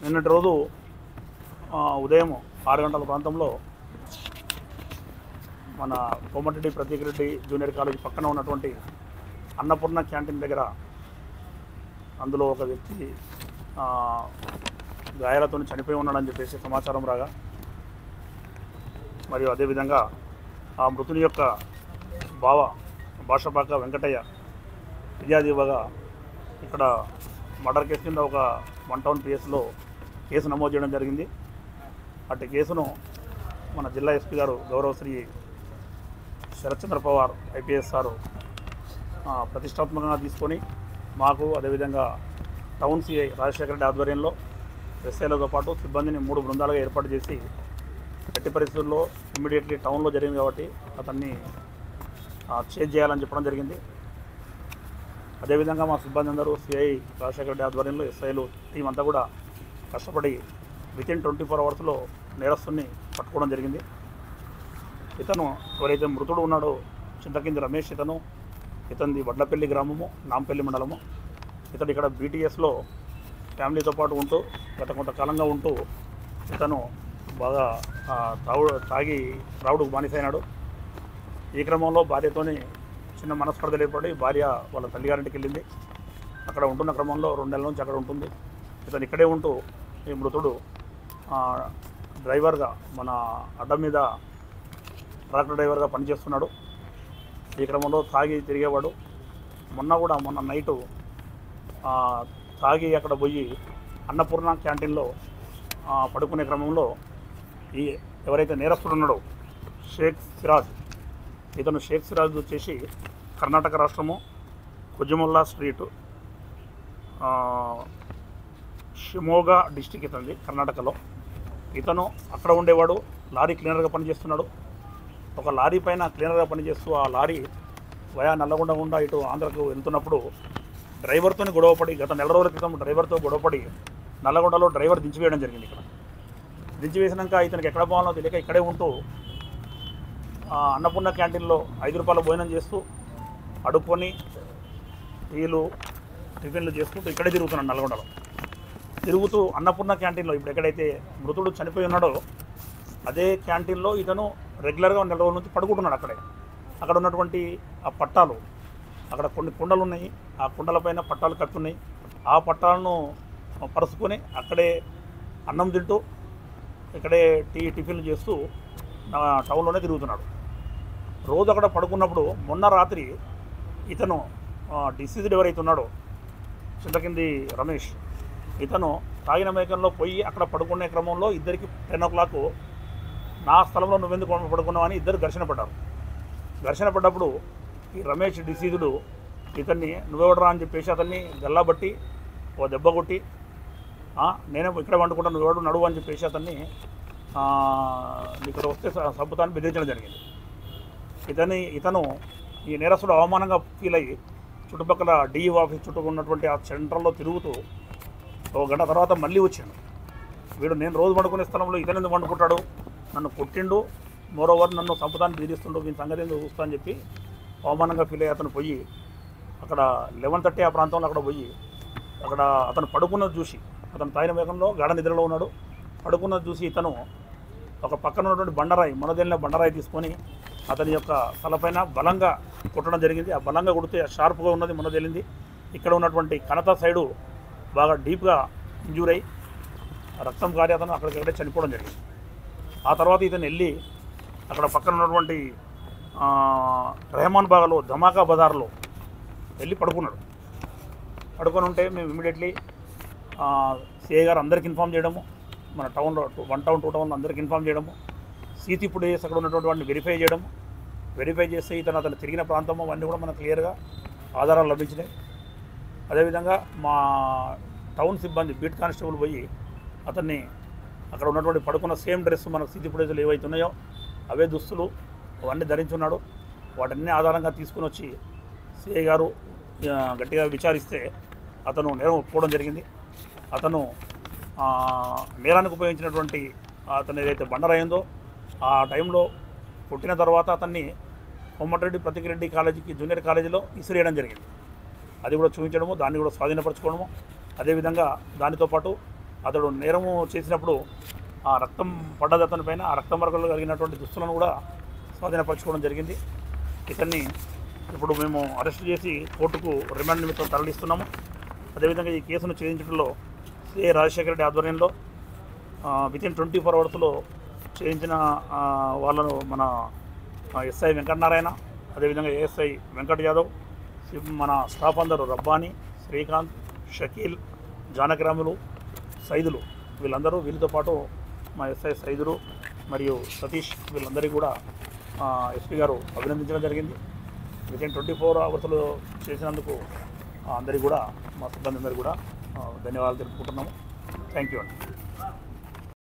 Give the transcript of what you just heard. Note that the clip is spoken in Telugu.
నిన్నటి రోజు ఉదయం 6 గంటల ప్రాంతంలో మన కోమటిరెడ్డి ప్రతీక్ రెడ్డి జూనియర్ కాలేజ్ పక్కన ఉన్నటువంటి అన్నపూర్ణ క్యాంటీన్ దగ్గర అందులో ఒక వ్యక్తి గాయాలతో చనిపోయి ఉన్నాడని చెప్పేసి సమాచారం రాగా, మరియు అదేవిధంగా ఆ మృతుని యొక్క బావ భాషపాక వెంకటయ్య ఫిర్యాదు ఇవ్వగా ఇక్కడ మర్డర్ కేసు కింద ఒక 1 టౌన్ పిఎస్లో కేసు నమోదు చేయడం జరిగింది. అట్టి కేసును మన జిల్లా ఎస్పీ గారు గౌరవశ్రీ శరత్చంద్ర పవార్ ఐపీఎస్ సారు ప్రతిష్టాత్మకంగా తీసుకొని మాకు అదేవిధంగా టౌన్ సిఐ రాజశేఖర రెడ్డి ఆధ్వర్యంలో ఎస్ఐలతో పాటు సిబ్బందిని 3 బృందాలుగా ఏర్పాటు చేసి ఎట్టి పరిస్థితుల్లో ఇమ్మీడియట్లీ టౌన్లో జరిగింది కాబట్టి అతన్ని చేంజ్ చేయాలని చెప్పడం జరిగింది. అదేవిధంగా మా సిబ్బంది అందరూ సిఐ రాజశేఖర రెడ్డి ఆధ్వర్యంలో ఎస్ఐలు టీం అంతా కూడా కష్టపడి వితిన్ 24 అవర్స్లో నేరస్తుని పట్టుకోవడం జరిగింది. ఇతను ఎవరైతే మృతుడు ఉన్నాడో చింతకింది రమేష్, ఇతనిది వడ్లపల్లి గ్రామము, నాంపల్లి మండలము. ఇతడు ఇక్కడ బీటీఎస్లో ఫ్యామిలీతో పాటు ఉంటూ గత కొంతకాలంగా ఉంటూ ఇతను బాగా తాగి త్రాగుడుకు బానిసైనాడు. ఈ క్రమంలో భార్యతోని చిన్న మనస్పర్ధలు ఏర్పడి భార్య వాళ్ళ తల్లిగారింటికి వెళ్ళింది. అక్కడ ఉంటున్న క్రమంలో 2 నెలల నుంచి అక్కడ ఉంటుంది. ఇతను ఇక్కడే ఉంటూ ఈ మృతుడు డ్రైవర్గా మన అడ్డం మీద ట్రాక్టర్ డ్రైవర్గా పనిచేస్తున్నాడు. ఈ క్రమంలో తాగి తిరిగేవాడు. మొన్న నైటు తాగి అక్కడ పోయి అన్నపూర్ణ క్యాంటీన్లో పడుకునే క్రమంలో ఈ ఎవరైతే నేరస్తుడు ఉన్నాడో షేక్ సిరాజ్, ఇతను షేక్ సిరాజ్ వచ్చేసి కర్ణాటక రాష్ట్రము కుజముల్లా స్ట్రీటు షిమోగా డిస్టిక్ ఇతనిది కర్ణాటకలో. ఇతను అక్కడ ఉండేవాడు, లారీ క్లీనర్గా పనిచేస్తున్నాడు. ఒక లారీ పైన క్లీనర్గా పనిచేస్తూ ఆ లారీ వయా నల్లగొండ గుండా ఇటు ఆంధ్రకు వెళ్తున్నప్పుడు డ్రైవర్తో గొడవపడి గత 4 రోజుల క్రితం డ్రైవర్తో గొడవపడి నల్లగొండలో డ్రైవర్ దించివేయడం జరిగింది. ఇక్కడ దించివేసినాక ఇతనికి ఎక్కడ పోవాలో తెలియక ఇక్కడే ఉంటూ అన్నపూర్ణ క్యాంటీన్లో 5 రూపాయల భోజనం చేస్తూ అడుక్కొని టీలు టిఫిన్లు చేసుకుంటూ ఇక్కడే తిరుగుతున్నాడు. నల్గొండలో తిరుగుతూ అన్నపూర్ణ క్యాంటీన్లో ఇప్పుడు ఎక్కడైతే మృతుడు చనిపోయి ఉన్నాడో అదే క్యాంటీన్లో ఇతను రెగ్యులర్గా 4 రోజుల నుంచి పడుకుంటున్నాడు. అక్కడ ఉన్నటువంటి ఆ పట్టాలు, అక్కడ కొన్ని కుండలు ఉన్నాయి, ఆ కుండలపైన పట్టాలు కట్టున్నాయి. ఆ పట్టాలను పరుచుకొని అక్కడే అన్నం తింటూ ఇక్కడే టిఫిన్లు చేస్తూ టౌన్లోనే తిరుగుతున్నాడు. రోజు అక్కడ పడుకున్నప్పుడు మొన్న రాత్రి ఇతను డిసీజ్డ్ ఎవరైతే ఉన్నాడో చింతకింది రమేష్, ఇతను తాగిన మేకంలో పోయి అక్కడ పడుకునే క్రమంలో ఇద్దరికి 10 o'clock నా స్థలంలో నువ్వెందుకు పడుకున్నావు అని ఇద్దరు ఘర్షణ పడ్డారు. ఘర్షణ పడ్డప్పుడు ఈ రమేష్ డిసీజుడు ఇతన్ని నువ్వెవడరా అని చెప్పేసి అతన్ని గల్లాబట్టి ఓ దెబ్బ కొట్టి నేనే ఇక్కడ వండుకుంటాను నువ్వెవడు నడువు అని చెప్పేసి అతన్ని ఇక్కడ వస్తే సంపుతాన్ని బెదిరించడం జరిగింది. ఇతను ఈ నేరస్తుడు అవమానంగా ఫీల్ అయ్యి చుట్టుపక్కల డిఈ ఆఫీస్ చుట్టూ ఉన్నటువంటి ఆ సెంటర్లో తిరుగుతూ 1 గంట తర్వాత మళ్ళీ వచ్చాను. వీడు నేను రోజు వండుకునే స్థలంలో ఇతను ఎందుకు వండుకుంటాడు, నన్ను కొట్టిండు, మోరోవర్ నన్ను సంపుతాన్ని బెదిరిస్తుండు, వీని సంగతి ఎందుకు చూస్తా అని చెప్పి అవమానంగా ఫీల్ అయ్యి అతను పోయి అక్కడ 11:30 ఆ ప్రాంతంలో అక్కడ పోయి అక్కడ అతను పడుకున్నది చూసి, అతను తాగిన వేగంలో గాఢ నిద్రలో ఉన్నాడు, పడుకున్నది చూసి ఇతను ఒక పక్కన ఉన్నటువంటి బండరాయి, మొనదేలిన బండరాయి తీసుకొని అతని యొక్క తలపైన బలంగా కొట్టడం జరిగింది. ఆ బలంగా కొడితే షార్ప్గా ఉన్నది మొనదేలింది. ఇక్కడ ఉన్నటువంటి కనత సైడు బాగా డీప్గా ఇంజూర్ అయ్యి రక్తం కారి అతను అక్కడికక్కడే చనిపోవడం జరిగింది. ఆ తర్వాత ఇతను వెళ్ళి అక్కడ పక్కన ఉన్నటువంటి రెహమాన్ బాగాలో ధమాకా బజార్లో వెళ్ళి పడుకున్నాడు. పడుకొని ఉంటే మేము ఇమీడియట్లీ సిఐ గారు అందరికి ఇన్ఫామ్ చేయడము, మన టౌన్లో 1 టౌన్ 2 టౌన్లో అందరికి ఇన్ఫామ్ చేయడము, సీసీ ఫుటేజెస్ అక్కడ ఉన్నటువంటి వాటిని వెరిఫై చేస్తే అతను తిరిగిన ప్రాంతం అవన్నీ కూడా మనకు క్లియర్గా ఆధారాలు లభించినాయి. అదేవిధంగా మా టౌన్ సిబ్బంది బీట్ కానిస్టేబుల్ పోయి అతన్ని అక్కడ ఉన్నటువంటి పడుకున్న సేమ్ డ్రెస్ మనకు సీసీ ఫుటేజ్లు ఏవైతే ఉన్నాయో అవే దుస్తులు అవన్నీ ధరించున్నాడు. వాటన్ని ఆధారంగా తీసుకుని వచ్చి సిఐ గారు గట్టిగా విచారిస్తే అతను నేరం ఒప్పుకోవడం జరిగింది. అతను నేరానికి ఉపయోగించినటువంటి అతను ఏదైతే బండరాయిందో ఆ టైంలో పుట్టిన తర్వాత అతన్ని కోమటిరెడ్డి ప్రతీక్ రెడ్డి కాలేజీకి జూనియర్ కాలేజీలో ఇసిరేయడం జరిగింది. అది కూడా చూపించడము, దాన్ని కూడా స్వాధీనపరచుకోవడము, అదేవిధంగా దానితో పాటు అతడు నేరము చేసినప్పుడు ఆ రక్తం పడ్డది అతని పైన, ఆ రక్తం మరకలు కలిగినటువంటి దుస్తులను కూడా స్వాధీనపరచుకోవడం జరిగింది. ఇతన్ని ఇప్పుడు మేము అరెస్ట్ చేసి కోర్టుకు రిమాండ్ నిమిత్తం తరలిస్తున్నాము. అదేవిధంగా ఈ కేసును ఛేదించడంలో సిఐ రాజశేఖర రెడ్డి ఆధ్వర్యంలో వితిన్ 24 అవర్స్లో ఛేదించిన వాళ్ళను మన ఎస్ఐ వెంకటనారాయణ, అదేవిధంగా ఏఎస్ఐ వెంకట్ యాదవ్, మన స్టాఫ్ అందరూ రబ్బానీ, శ్రీకాంత్, షకీల్, జానకిరాములు, సైదులు, వీళ్ళతో పాటు మా ఎస్ఐ సైదులు మరియు సతీష్, వీళ్ళందరికీ కూడా ఎస్పీ గారు అభినందించడం జరిగింది. వితిన్ 24 అవర్స్లో చేసినందుకు అందరికీ కూడా, మా సిబ్బంది అందరికీ కూడా ధన్యవాదాలు తెలుపుకుంటున్నాము. థ్యాంక్ యూ అండి.